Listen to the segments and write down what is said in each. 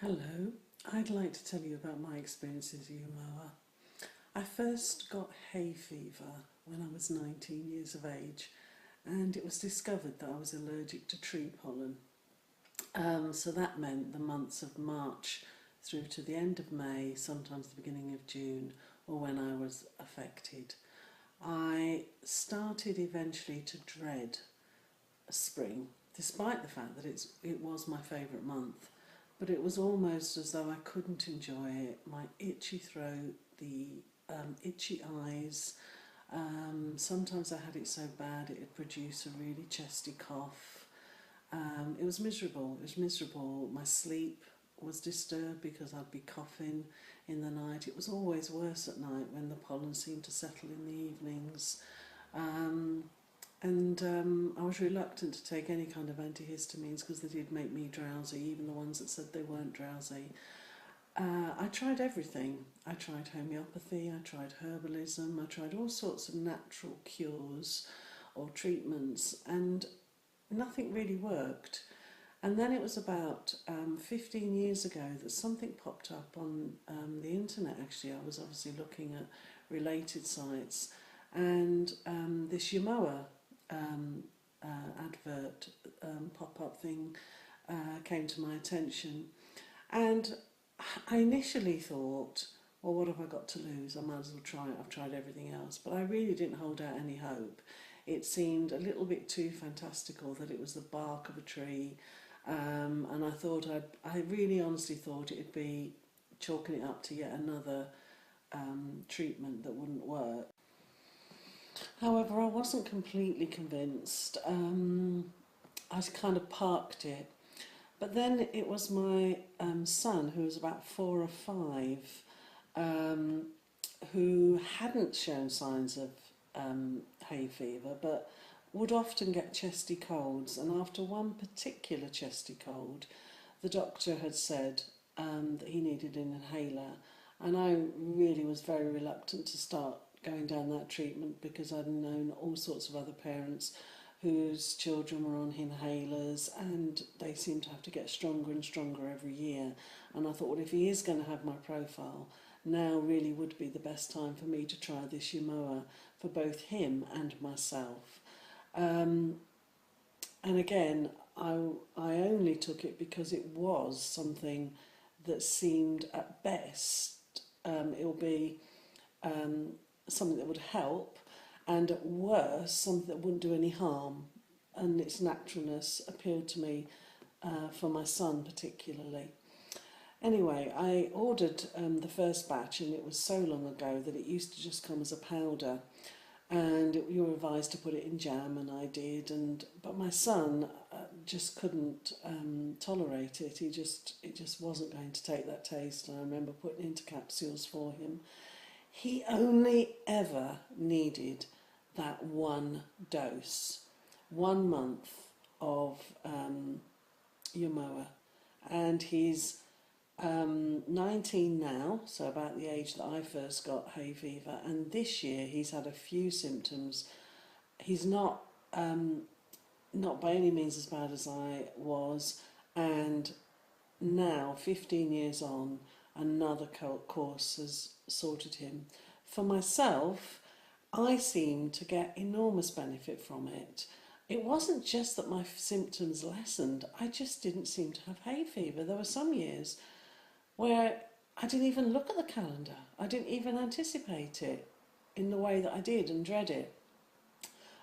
Hello, I'd like to tell you about my experiences at Yamoa. I first got hay fever when I was 19 years of age, and it was discovered that I was allergic to tree pollen. So that meant the months of March through to the end of May, sometimes the beginning of June, or when I was affected. I started eventually to dread spring, despite the fact that it was my favourite month. But it was almost as though I couldn't enjoy it. My itchy throat, the itchy eyes. Sometimes I had it so bad it would produce a really chesty cough. It was miserable. It was miserable. My sleep was disturbed because I'd be coughing in the night. It was always worse at night when the pollen seemed to settle in the evenings. I was reluctant to take any kind of antihistamines because they did make me drowsy, even the ones that said they weren't drowsy. I tried everything. I tried homeopathy, I tried herbalism, I tried all sorts of natural cures or treatments, and nothing really worked. And then it was about 15 years ago that something popped up on the internet. Actually, I was obviously looking at related sites, and this Yamoa advert pop-up thing came to my attention, and I initially thought, well, what have I got to lose? I might as well try it. I've tried everything else, but I really didn't hold out any hope. It seemed a little bit too fantastical that it was the bark of a tree, and I really honestly thought it'd be chalking it up to yet another treatment that wouldn't work. However, I wasn't completely convinced. I kind of parked it. But then it was my son, who was about 4 or 5, who hadn't shown signs of hay fever, but would often get chesty colds. And after one particular chesty cold, the doctor had said that he needed an inhaler. And I really was very reluctant to start going down that treatment because I'd known all sorts of other parents whose children were on inhalers, and they seemed to have to get stronger and stronger every year. And I thought, well, if he is going to have my profile, now really would be the best time for me to try this Yamoa for both him and myself. And again, I only took it because it was something that seemed at best it'll be something that would help, and at worst something that wouldn't do any harm, and its naturalness appealed to me for my son particularly. Anyway, I ordered the first batch, and it was so long ago that it used to just come as a powder, and you were advised to put it in jam, and I did, but my son just couldn't tolerate it. It just wasn't going to take that taste, and I remember putting it into capsules for him. He only ever needed that one dose, 1 month of Yamoa, and he's 19 now, so about the age that I first got hay fever, and this year he's had a few symptoms. He's not by any means as bad as I was, and now, 15 years on, another course has sorted him. For myself, I seem to get enormous benefit from it. It wasn't just that my symptoms lessened, I just didn't seem to have hay fever. There were some years where I didn't even look at the calendar. I didn't even anticipate it in the way that I did and dread it.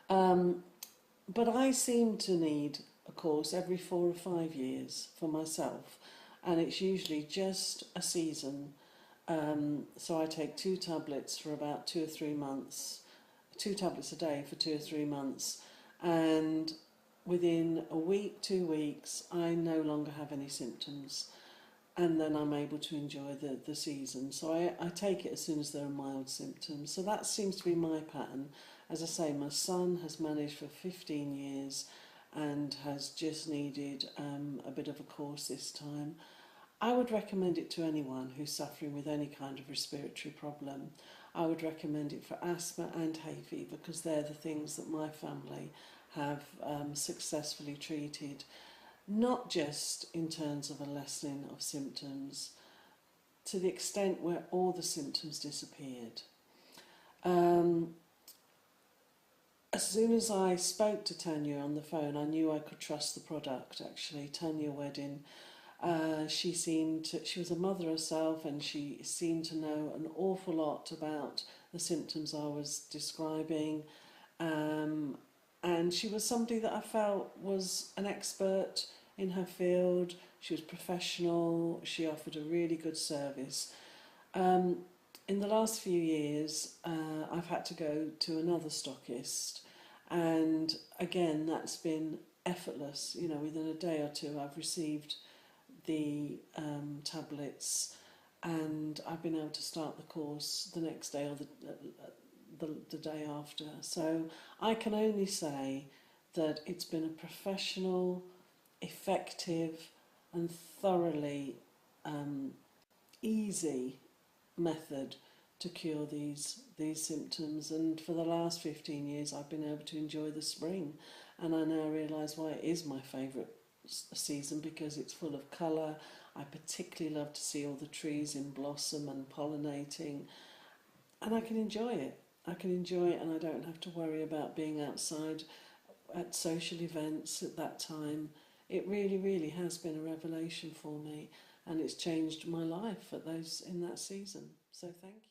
But I seem to need a course every 4 or 5 years for myself, and it's usually just a season. So I take 2 tablets for about 2 or 3 months, 2 tablets a day for 2 or 3 months, and within a week, 2 weeks, I no longer have any symptoms, and then I'm able to enjoy the season. So I take it as soon as there are mild symptoms. So that seems to be my pattern. As I say, my son has managed for 15 years and has just needed a bit of a course this time. I would recommend it to anyone who's suffering with any kind of respiratory problem. I would recommend it for asthma and hay fever because they're the things that my family have successfully treated. not just in terms of a lessening of symptoms, to the extent where all the symptoms disappeared. As soon as I spoke to Tanya on the phone, I knew I could trust the product, actually. Tanya Wedding, she was a mother herself, and she seemed to know an awful lot about the symptoms I was describing. And she was somebody that I felt was an expert in her field. She was professional. She offered a really good service. In the last few years, I've had to go to another stockist, and again, that's been effortless. You know, within a day or two, I've received the tablets, and I've been able to start the course the next day or the day after. So I can only say that it's been a professional, effective, and thoroughly easy method to cure these symptoms. And for the last 15 years I've been able to enjoy the spring, and I now realise why it is my favourite season, because it's full of colour. I particularly love to see all the trees in blossom and pollinating, and I can enjoy it. And I don't have to worry about being outside at social events at that time. It really, really has been a revelation for me, and it's changed my life in that season. So thank you.